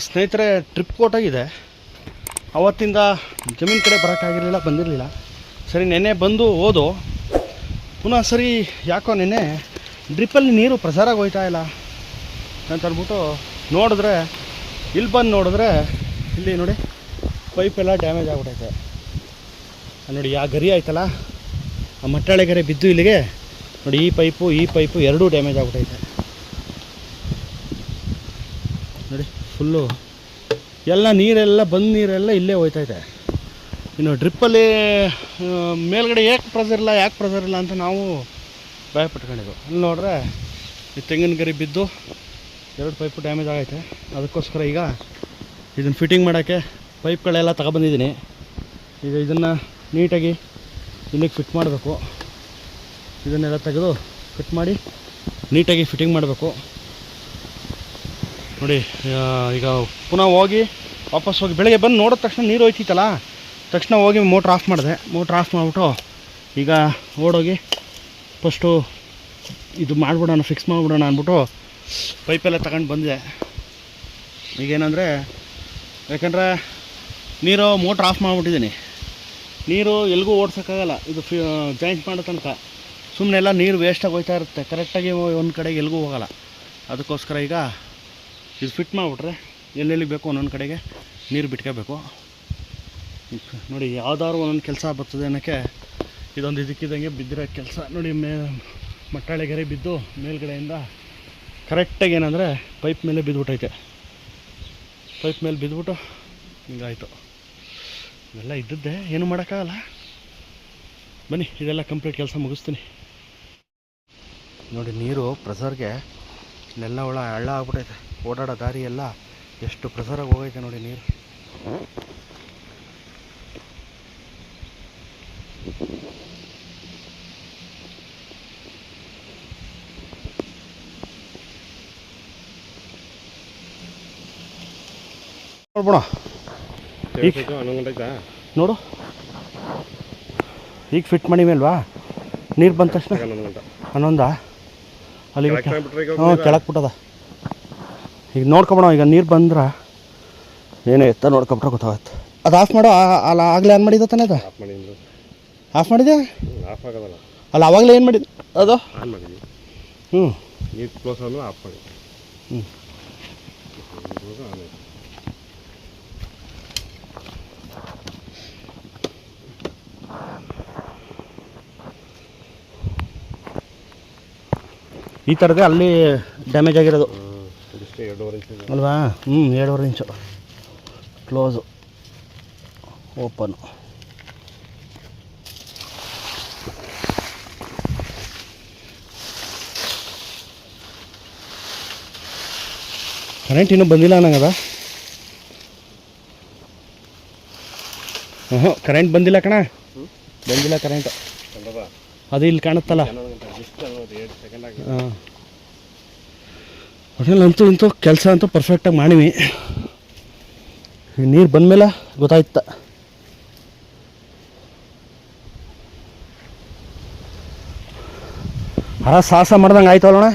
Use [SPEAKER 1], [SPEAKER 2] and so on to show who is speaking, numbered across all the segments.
[SPEAKER 1] ಸ್ನೇಹಿತರೆ ಟ್ರಿಪ್ ಕೊಟ್ಟಾಗಿದೆ. ಅವತ್ತಿಂದ ಜಮೀನು ಕಡೆ ಬರೋಕ್ಕಾಗಿರಲಿಲ್ಲ, ಬಂದಿರಲಿಲ್ಲ. ಸರಿ ನೆನ್ನೆ ಬಂದು ಹೋದು. ಪುನಃ ಸರಿ ಯಾಕೋ ನೆನ್ನೆ ಡ್ರಿಪ್ಪಲ್ಲಿ ನೀರು ಪ್ರೆಸರಾಗಿ ಹೋಯ್ತಾ ಇಲ್ಲ ಅಂತ ಅಂದ್ಬಿಟ್ಟು ನೋಡಿದ್ರೆ, ಇಲ್ಲಿ ಬಂದು ನೋಡಿದ್ರೆ ಇಲ್ಲಿ ನೋಡಿ ಪೈಪೆಲ್ಲ ಡ್ಯಾಮೇಜ್ ಆಗಿಬಿಟ್ಟೈತೆ. ನೋಡಿ ಆ ಗರಿ ಆಯ್ತಲ್ಲ, ಆ ಮಟ್ಟಾಳೆ ಗರಿ ಬಿದ್ದು ಇಲ್ಲಿಗೆ ನೋಡಿ, ಈ ಪೈಪು ಎರಡೂ ಡ್ಯಾಮೇಜ್ ಆಗಿಬಿಟ್ಟೈತೆ ನೋಡಿ. ಫುಲ್ಲು ಎಲ್ಲ ನೀರೆಲ್ಲ ಬಂದು ನೀರೆಲ್ಲ ಇಲ್ಲೇ ಹೋಯ್ತೈತೆ. ಇನ್ನು ಡ್ರಿಪ್ಪಲ್ಲಿ ಮೇಲ್ಗಡೆ ಯಾಕೆ ಪ್ರೆಸರ್ ಇಲ್ಲ ಅಂತ ನಾವು ಭಯ ಪಟ್ಕೊಂಡಿದ್ದು. ಅಲ್ಲಿ ನೋಡ್ರೆ ಈ ತೆಂಗಿನ ಗರಿ ಬಿದ್ದು ಎರಡು ಪೈಪು ಡ್ಯಾಮೇಜ್ ಆಗೈತೆ. ಅದಕ್ಕೋಸ್ಕರ ಈಗ ಇದನ್ನು ಫಿಟ್ಟಿಂಗ್ ಮಾಡೋಕ್ಕೆ ಪೈಪ್ಗಳೆಲ್ಲ ತಗೊಬಂದಿದ್ದೀನಿ. ಈಗ ಇದನ್ನು ನೀಟಾಗಿ ಇಲ್ಲಿಗೆ ಫಿಟ್ ಮಾಡಬೇಕು. ಇದನ್ನೆಲ್ಲ ತೆಗೆದು ಫಿಟ್ ಮಾಡಿ ನೀಟಾಗಿ ಫಿಟ್ಟಿಂಗ್ ಮಾಡಬೇಕು ನೋಡಿ. ಈಗ ಪುನಃ ವಾಪಸ್ ಹೋಗಿ ಬೆಳಗ್ಗೆ ಬಂದು ನೋಡಿದ ತಕ್ಷಣ ನೀರು ಹೋಯ್ತಿತ್ತಲ್ಲ, ತಕ್ಷಣ ಹೋಗಿ ಮೋಟ್ರ್ ಆಫ್ ಮಾಡಿದೆ. ಮೋಟ್ರ್ ಆಫ್ ಮಾಡಿಬಿಟ್ಟು ಈಗ ಓಡೋಗಿ ಫಸ್ಟು ಇದು ಮಾಡಿಬಿಡೋಣ, ಫಿಕ್ಸ್ ಮಾಡಿಬಿಡೋಣ ಅಂದ್ಬಿಟ್ಟು ಪೈಪೆಲ್ಲ ತಗೊಂಡು ಬಂದಿದೆ. ಈಗೇನಂದರೆ, ಯಾಕಂದರೆ ನೀರು ಮೋಟ್ರ್ ಆಫ್ ಮಾಡಿಬಿಟ್ಟಿದ್ದೀನಿ. ನೀರು ಎಲ್ಲಿಗೂ ಓಡ್ಸೋಕ್ಕಾಗಲ್ಲ, ಇದು ಜಾಯಿಂಟ್ ಮಾಡೋ ತನಕ ಸುಮ್ಮನೆ ಎಲ್ಲ ನೀರು ವೇಸ್ಟಾಗಿ ಹೋಗ್ತಾ ಇರುತ್ತೆ. ಕರೆಕ್ಟಾಗಿ ಒಂದು ಕಡೆಗೆ ಎಲ್ಲಿಗೂ ಹೋಗೋಲ್ಲ. ಅದಕ್ಕೋಸ್ಕರ ಈಗ ಇದು ಫಿಟ್ ಮಾಡಿಬಿಟ್ರೆ ಎಲ್ಲೆಲ್ಲಿ ಬೇಕು ಒಂದೊಂದು ಕಡೆಗೆ ನೀರು ಬಿಟ್ಕೋಬೇಕು ನೋಡಿ. ಯಾವ್ದಾದ್ರು ಒಂದೊಂದು ಕೆಲಸ ಬರ್ತದೆ ಅನ್ನೋಕ್ಕೆ ಇದೊಂದು ಇದಕ್ಕಿದ್ದಂಗೆ ಬಿದ್ದಿರೋ ಕೆಲಸ ನೋಡಿ. ಮಟ್ಟಾಳೆ ಗೆರೆ ಬಿದ್ದು ಮೇಲ್ಗಡೆಯಿಂದ ಕರೆಕ್ಟಾಗಿ ಏನಂದರೆ ಪೈಪ್ ಮೇಲೆ ಬಿದ್ದುಬಿಟ್ಟೈತೆ. ಪೈಪ್ ಮೇಲೆ ಬಿದ್ದುಬಿಟ್ಟು ಹಿಂಗಾಯಿತು. ಇವೆಲ್ಲ ಇದ್ದದ್ದೇ, ಏನು ಮಾಡೋಕ್ಕಾಗಲ್ಲ. ಬನ್ನಿ ಇದೆಲ್ಲ ಕಂಪ್ಲೀಟ್ ಕೆಲಸ ಮುಗಿಸ್ತೀನಿ ನೋಡಿ. ನೀರು ಪ್ರೆಸರ್ಗೆ ಇಲ್ಲೆಲ್ಲ ಹಳ್ಳ ಆಗ್ಬಿಟ್ಟೈತೆ. ಓಡಾಡೋ ದಾರಿ ಎಲ್ಲ ಎಷ್ಟು ಪ್ರೆಸರಾಗಿ ಹೋಗೈತೆ ನೋಡಿ ನೀರು. ನೋಡ್ಬೋಣ ನೋಡು, ಈಗ ಫಿಟ್ ಮಾಡಿಮೇಲ್ವಾ, ನೀರು ಬಂದ ತಕ್ಷಣ 11 ಅಲ್ಲಿಗೆ ಕೆಳಕ್ಕೆ ಬಿಟ್ಟದ. ಈಗ ನೋಡ್ಕೊಬೋಣ. ಈಗ ನೀರು ಬಂದ್ರೆ ಏನೋ ಎತ್ತ ನೋಡ್ಕೊಬಿಟ್ರೆ ಗೊತ್ತಾಗತ್ತೆ. ಅದು ಆಫ್ ಮಾಡೋ. ಅಲ್ಲ ಆಗಲೇ ಆನ್ ಮಾಡಿದ ತಾನೇ, ಅದು ಆಫ್ ಮಾಡಿದೆ ಅಲ್ಲ, ಆವಾಗಲೇ ಏನು ಮಾಡಿದ್ದು ಅದು?
[SPEAKER 2] ನೀರು ಕ್ಲೋಸ್ ಆದ್ಮೇಲೆ ಆಫ್ ಮಾಡಿ.
[SPEAKER 1] ಈ ಥರದೇ ಅಲ್ಲಿ ಡ್ಯಾಮೇಜ್ ಆಗಿರೋದು ಅಲ್ವಾ? 2.5 ಇಂಚು ಕ್ಲೋಸು, ಓಪನು. ಕರೆಂಟ್ ಇನ್ನೂ ಬಂದಿಲ್ಲ ಅನ್ನಂಗದ. ಕರೆಂಟ್ ಬಂದಿಲ್ಲ ಕಣ, ಬಂದಿಲ್ಲ ಕರೆಂಟ್. ಅದು ಇಲ್ಲಿ ಕಾಣುತ್ತಲ್ಲ. ಹಾಂ, ಒಟ್ಟಲ್ಲಿ ಇಂತೂ ಕೆಲಸ ಅಂತೂ ಪರ್ಫೆಕ್ಟಾಗಿ ಮಾಡಿವಿ. ನೀರು ಬಂದಮೇಲೆ ಗೊತ್ತಾಯ್ತ. ಸಾಹಸ ಮಾಡ್ದಂಗೆ ಆಯ್ತವಲ್ಲಣ್ಣ.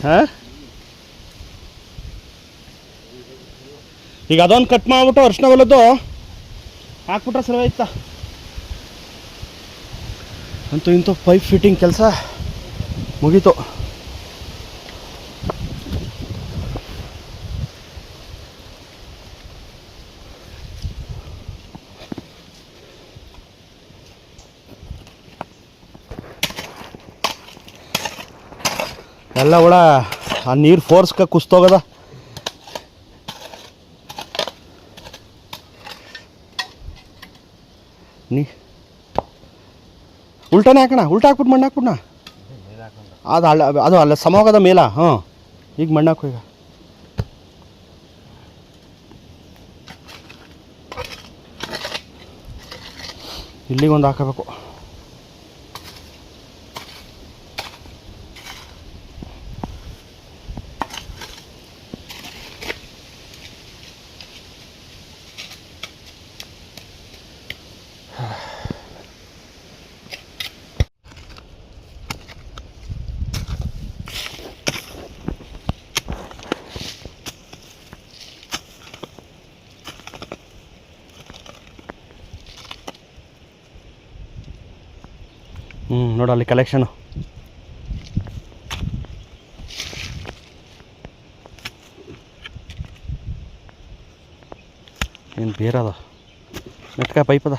[SPEAKER 1] ಹಾಂ, ಈಗ ಅದೊಂದು ಕಟ್ ಮಾಡಿಬಿಟ್ಟು ಅರ್ಶಿನ ಹೊಲದ್ದು ಹಾಕ್ಬಿಟ್ರೆ ಸರಿ ಆಯ್ತಾ. ಅಂತೂ ಇಂತೂ ಪೈಪ್ ಫಿಟ್ಟಿಂಗ್ ಕೆಲಸ ಮುಗೀತು. ಎಲ್ಲ ಹುಳ ಆ ನೀರು ಫೋರ್ಸ್ಗೆ ಕುಸ್ತೋಗದ. ಉಲ್ಟಾನೇ ಹಾಕೋಣ, ಉಲ್ಟಾ ಹಾಕ್ಬಿಟ್ಟು ಮಣ್ಣು ಹಾಕ್ಬಿಟ್ನಾ. ಅದು ಅಲ್ಲ ಸಮೋಗದ ಮೇಲ. ಹಾಂ, ಈಗ ಮಣ್ಣು ಹಾಕು. ಈಗ ಇಲ್ಲಿಗೊಂದು ಹಾಕಬೇಕು. ನೋಡಲ್ಲಿ ಕಲೆಕ್ಷನು. ಏನು ಬೇರದ ನೆಟ್ಕ ಪೈಪ್ ಅದ.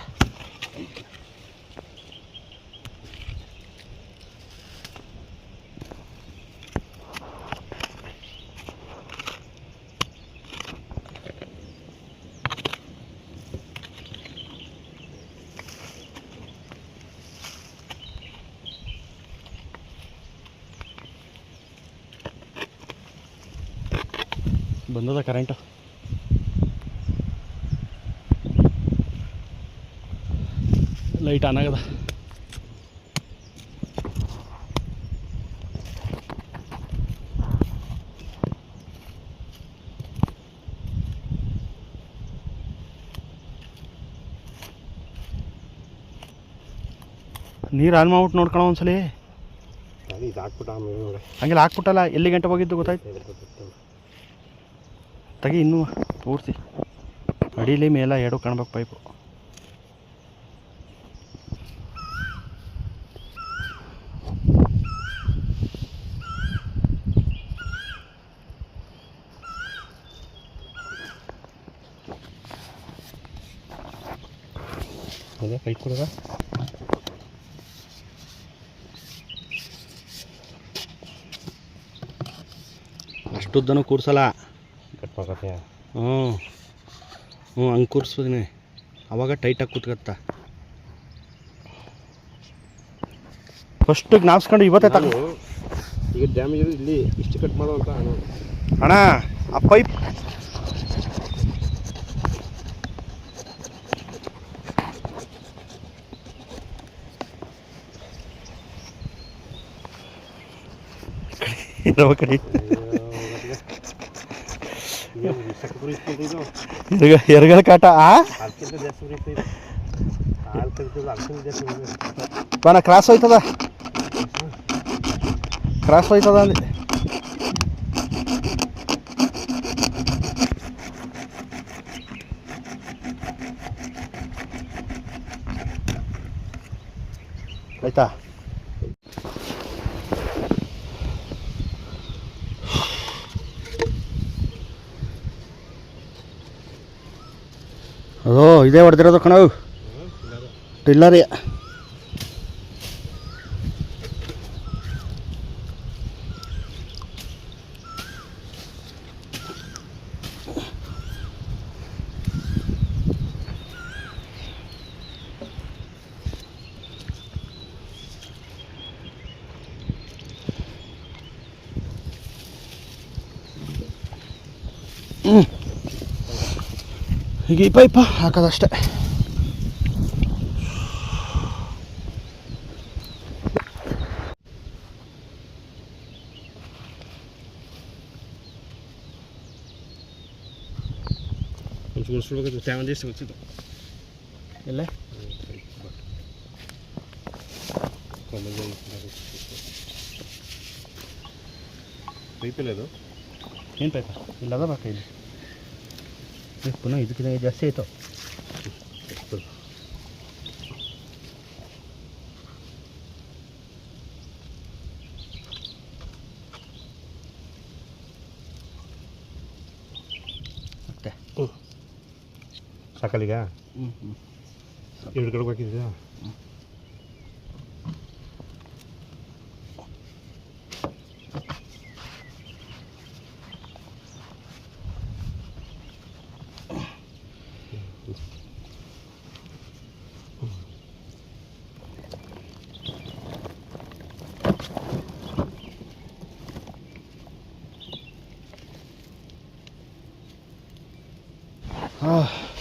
[SPEAKER 1] ಬಂದದ ಕರೆಂಟು. ಲೈಟ್ ಆನ್ ಆಗದ. ನೀರು ಆನ್ ಮಾಡ್ಬಿಟ್ಟು ನೋಡ್ಕೊಳ ಒಂದ್ಸಲಿ. ಹಂಗೆಲ್ಲ ಹಾಕ್ಬಿಟ್ಟಲ್ಲ. ಎಲ್ಲಿ ಗಂಟೆ ಹೋಗಿದ್ದು ಗೊತ್ತಾಯ್ತು. ತೆಗಿ ಇನ್ನೂ ಪೂರ್ತಿ ಅಡಿಲಿ ಮೇಲೆ ಎರಡು ಕಾಣ್ಬೇಕು ಪೈಪು. ಅದೇ ಪೈಪ್ ಕೊಡದ. ಅಷ್ಟುದ್ದನೂ ಕೂರ್ಸಲ್ಲ. ಹಂಗೆ ಕೂರಿಸ್ಬೋದಿನಿ. ಅವಾಗ ಟೈಟಾಗಿ ಕೂತ್ಕತ್ತ. ಫಸ್ಟಿಗೆ ನಾವ್ಸ್ಕೊಂಡು ಇವತ್ತೇ ತಗೋ.
[SPEAKER 2] ಈಗ ಡ್ಯಾಮೇಜ್ ಇಲ್ಲಿ ಇಷ್ಟು ಕಟ್ ಮಾಡೋ ಅಂತ
[SPEAKER 1] ಅಣ್ಣ. ಆ ಪೈಪ್ ಕಡೆ ಎರಗಳ ಕಾಟ. ಬಾನ ಕ್ರಾಸ್ ಹೋಯ್ತದ. ಕ್ರಾಸ್ ಹೋಯ್ತದ ಅಂದೆ. ಆಯ್ತಾ. ಅದು ಇದೇ ಹೊಡೆದಿರೋದು ಕಣವು ಟಿಲ್ಲರಿ. ಈಗ ಈ ಪೈಪ ಹಾಕೋದಷ್ಟೆ.
[SPEAKER 2] ಎಷ್ಟು ಗೊತ್ತಿತ್ತು
[SPEAKER 1] ಎಲ್ಲ
[SPEAKER 2] ಪೈಪಲ್ಲ ಅದು.
[SPEAKER 1] ಏನು ಪೈಪ ಇಲ್ಲದ ಬಾಕ ಇಲ್ಲಿ. ಪುನಃ ಇದಕ್ಕಿಂತ ಜಾಸ್ತಿ ಆಯಿತು. ಮತ್ತೆ
[SPEAKER 2] ಸಾಕಲ್ಲೀಗ. ಎರಡು ಕಡೆ ಹಾಕಿದ್ಯಾ.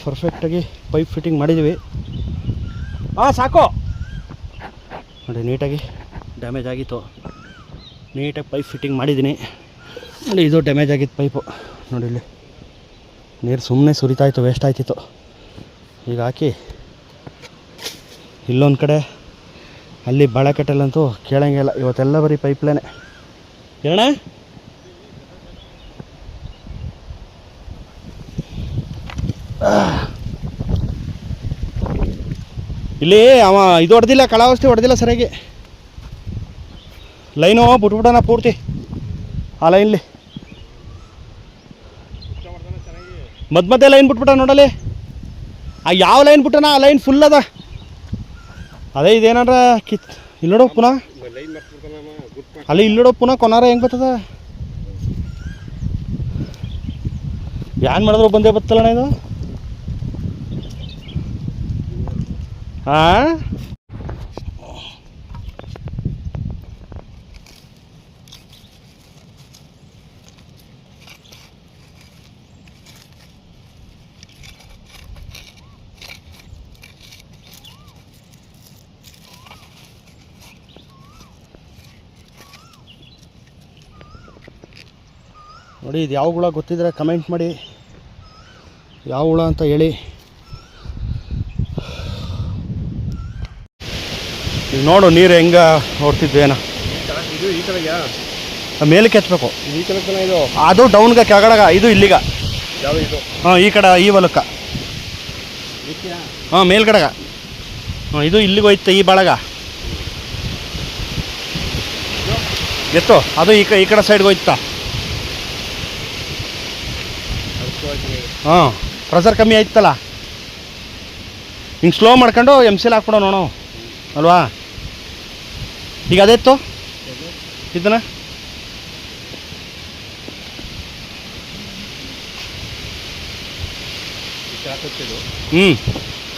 [SPEAKER 1] ಪರ್ಫೆಕ್ಟಾಗಿ ಪೈಪ್ ಫಿಟ್ಟಿಂಗ್ ಮಾಡಿದ್ದೀವಿ. ಸಾಕು ನೋಡಿ. ನೀಟಾಗಿ ಡ್ಯಾಮೇಜ್ ಆಗಿತ್ತು. ನೀಟಾಗಿ ಪೈಪ್ ಫಿಟ್ಟಿಂಗ್ ಮಾಡಿದ್ದೀನಿ ನೋಡಿ. ಇದು ಡ್ಯಾಮೇಜ್ ಆಗಿತ್ತು ಪೈಪು ನೋಡಿ. ಇಲ್ಲಿ ನೀರು ಸುಮ್ಮನೆ ಸುರಿತಾಯಿತ್ತು, ವೇಸ್ಟ್ ಆಯ್ತಿತ್ತು. ಈಗ ಹಾಕಿ ಇಲ್ಲೊಂದು ಕಡೆ ಅಲ್ಲಿ ಬಾಳೆಕಟ್ಟೆಲ್ಲಂತೂ ಕೇಳಂಗಿಲ್ಲ. ಇವತ್ತೆಲ್ಲ ಬರೀ ಪೈಪ್ಲೇನೆ. ಹೇಳಣ್ಣ ಇಲ್ಲಿ ಅವ ಇದು ಹೊಡೆದಿಲ್ಲ, ಕಳಾವಸ್ಥೆ ಹೊಡೆದಿಲ್ಲ ಸರಿಯಾಗಿ. ಲೈನು ಬಿಟ್ಬಿಡೋಣ ಪೂರ್ತಿ ಆ ಲೈನ್ಲಿ ಮಧ್ಯೆ ಲೈನ್ ಬಿಟ್ಬಿಟ್ಟ ನೋಡಲಿ ಆ ಯಾವ ಲೈನ್ ಬಿಟ್ಟನ ಆ ಲೈನ್ ಫುಲ್ ಅದ ಅದೇ ಇದೇನಾರ ಇಲ್ಲಿ ನೋಡು ಪುನಃ ಅಲ್ಲಿ ಇಲ್ಲಿ ನೋಡು ಪುನಃ ಕೊನಾರ ಹೆಂಗೆ ಬರ್ತದ ಏನ್ ಮಾಡಿದ್ರು ಬಂದೇ ಬತ್ತಲ್ಲಣ್ಣ ಇದು ಹಾಂ ನೋಡಿ ಇದು ಯಾವ ಹುಳ ಗೊತ್ತಿದ್ರೆ ಕಮೆಂಟ್ ಮಾಡಿ ಯಾವ ಹುಳ ಅಂತ ಹೇಳಿ. ಈಗ ನೋಡು ನೀರು ಹೆಂಗೆ ನೋಡ್ತಿದ್ವೇನ
[SPEAKER 2] ಇದು ಈ ಕಡೆಗೆ
[SPEAKER 1] ಮೇಲಕ್ಕೆ ಎತ್ತಬೇಕು
[SPEAKER 2] ಈ ಕಡೆ ತನ ಇದು
[SPEAKER 1] ಅದು ಡೌನ್ಗೆ ಕೆಳಗಡೆಗ ಇದು ಇಲ್ಲಿಗ
[SPEAKER 2] ಯಾವ ಇದು
[SPEAKER 1] ಹಾಂ ಈ ಕಡೆ ಈ ಹೊಲಕ್ಕೆ ಹಾಂ ಮೇಲ್ಗಡೆಗ ಹಾಂ ಇದು ಇಲ್ಲಿಗೆ ಹೋಯ್ತು ಈ ಬಾಳಗ ಎತ್ತು ಅದು ಈ ಕಡೆ ಸೈಡ್ಗೆ ಹೋಯ್ತಾ ಹಾಂ ಪ್ರೆಸರ್ ಕಮ್ಮಿ ಆಯ್ತಲ್ಲ ಹಿಂಗೆ ಸ್ಲೋ ಮಾಡ್ಕೊಂಡು MCL ಹಾಕ್ಬಿಡೋ ನೋಡು ಅಲ್ವಾ ಈಗ ಅದೇತ್ತು ಇದನ್ನ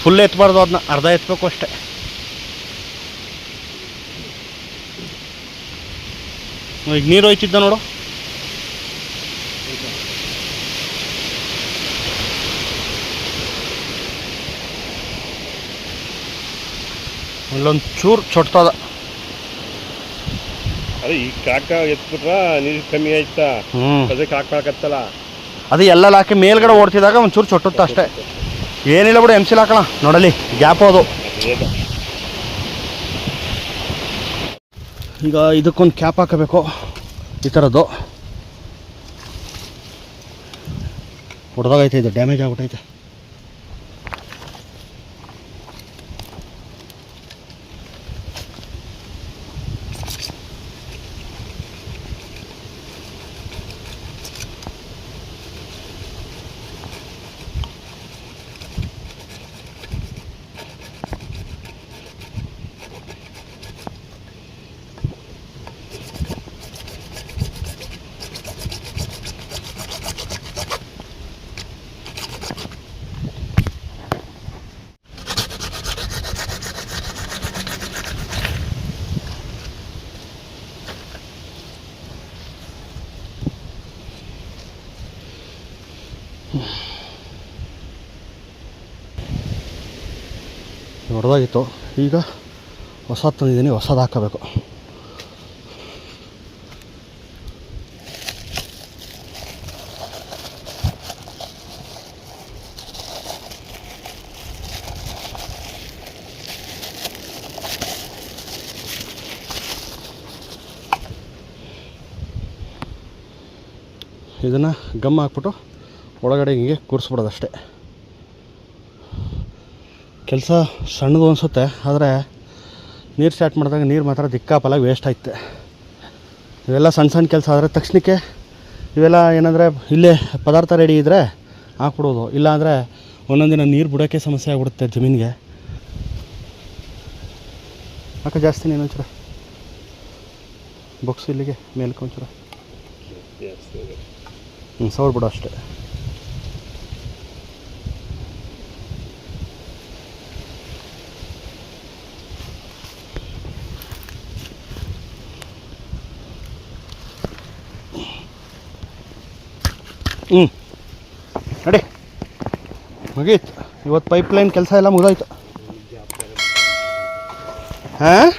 [SPEAKER 1] ಫುಲ್ ಎತ್ತಬಾರ್ದು ಅದನ್ನ ಅರ್ಧ ಎತ್ತಬೇಕು ಅಷ್ಟೇ. ಈಗ ನೀರು ಹೋಯ್ತಿದ್ದ ನೋಡು ಇಲ್ಲೊಂದು ಚೂರು ಚೊಟ್ತದ
[SPEAKER 2] ಅದೇ ಈ ಕಾಕ ಎತ್ಬಿಟ್ರ ನೀರು ಕಮ್ಮಿ ಆಯ್ತಾ ಅದಕ್ಕೆ ಹಾಕತ್ತಲ್ಲ
[SPEAKER 1] ಅದು ಎಲ್ಲ ಹಾಕಿ ಮೇಲ್ಗಡೆ ಓಡ್ತಿದ್ದಾಗ ಒಂಚೂರು ಚೊಟ್ಟುತ್ತ ಅಷ್ಟೇ ಏನಿಲ್ಲ ಬಿಡು MCL ಹಾಕೋಣ ನೋಡಲಿ ಗ್ಯಾಪ್ ಅದು. ಈಗ ಇದಕ್ಕೊಂದು ಕ್ಯಾಪ್ ಹಾಕಬೇಕು ಈ ಥರದ್ದು ಹೊಡೆದಾಗೈತೆ ಇದು ಡ್ಯಾಮೇಜ್ ಆಗ್ಬಿಟ್ಟೈತೆ. ಹೊಡೆದಾಗಿತ್ತು ಈಗ ಹೊಸದು ತಂದಿದ್ದೀನಿ ಹೊಸದು ಹಾಕಬೇಕು. ಇದನ್ನು ಗಮ್ ಹಾಕ್ಬಿಟ್ಟು ಒಳಗಡೆ ಹಿಂಗೆ ಕೂರಿಸ್ಬಿಡೋದಷ್ಟೇ. ಕೆಲಸ ಸಣ್ಣದು ಅನಿಸುತ್ತೆ ಆದರೆ ನೀರು ಸ್ಟಾರ್ಟ್ ಮಾಡಿದಾಗ ನೀರು ಮಾತ್ರ ದಿಕ್ಕಾಪಲಾಗಿ ವೇಸ್ಟ್ ಆಯ್ತೆ. ಇವೆಲ್ಲ ಸಣ್ಣ ಸಣ್ಣ ಕೆಲಸ ಆದರೆ ತಕ್ಷಣಕ್ಕೆ ಇವೆಲ್ಲ ಏನಂದರೆ ಇಲ್ಲೇ ಪದಾರ್ಥ ರೆಡಿ ಇದ್ದರೆ ಹಾಕ್ಬಿಡೋದು, ಇಲ್ಲಾಂದರೆ ಒಂದೊಂದಿನ ನೀರು ಬಿಡೋಕ್ಕೆ ಸಮಸ್ಯೆ ಆಗ್ಬಿಡುತ್ತೆ ಜಮೀನಿಗೆ. ಯಾಕೆ ಜಾಸ್ತಿ ನೀನೊಂಚೂರ ಬಾಕ್ಸ್ ಇಲ್ಲಿಗೆ ಮೇಲ್ಕೆ ಒಂಚೂರ ಸೌರ್ ಬಿಡೋ ಅಷ್ಟೇ. ನಡಿ ಮುಗೀತು ಇವತ್ತು ಪೈಪ್ಲೈನ್ ಕೆಲಸ ಎಲ್ಲ ಮುಗಿದೋಯ್ತು. ಹಾಂ